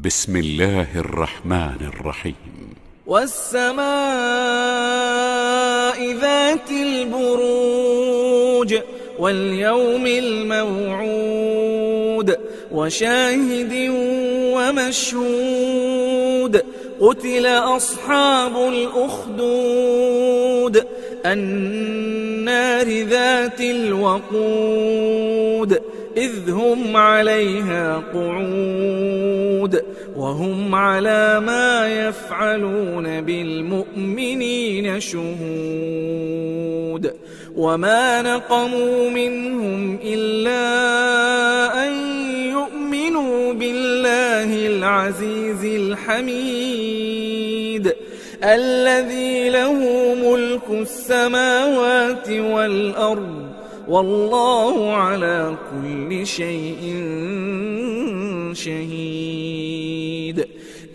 بسم الله الرحمن الرحيم. والسماء ذات البروج واليوم الموعود وشاهد ومشهود قتل أصحاب الأخدود النار ذات الوقود إذ هم عليها قعود وهم على ما يفعلون بالمؤمنين شهود وما نقموا منهم إلا أن يؤمنوا بالله العزيز الحميد الذي له ملك السماوات والأرض والله على كل شيء شهيد.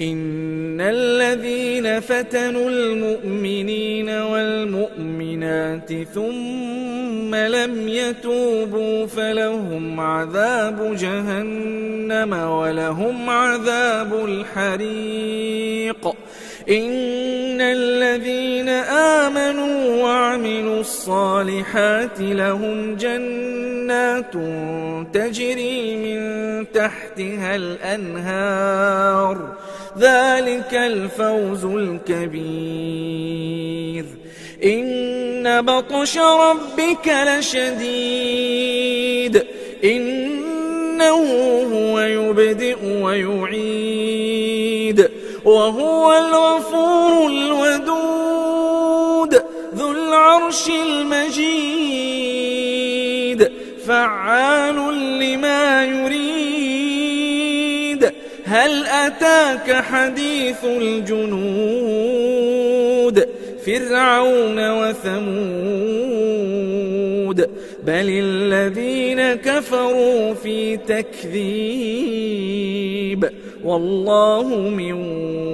إن الذين فتنوا المؤمنين والمؤمنات ثم لم يتوبوا فلهم عذاب جهنم ولهم عذاب الحريق. إن الذين آمنوا وعملوا الصالحات لهم جنات تجري من تحتها الأنهار ذلك الفوز الكبير. إن بطش ربك لشديد إنه هو يبدئ ويعيد وهو الغفور الودود ذو العرش المجيد فعال لما يريد. هل أتاك حديث الجنود فرعون وثمود بل الذين كفروا في تكذيب والله من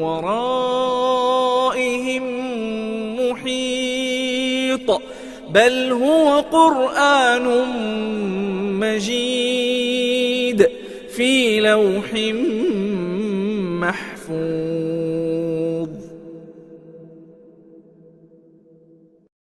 ورائهم محيط بل هو قرآن مجيد في لوح محفوظ.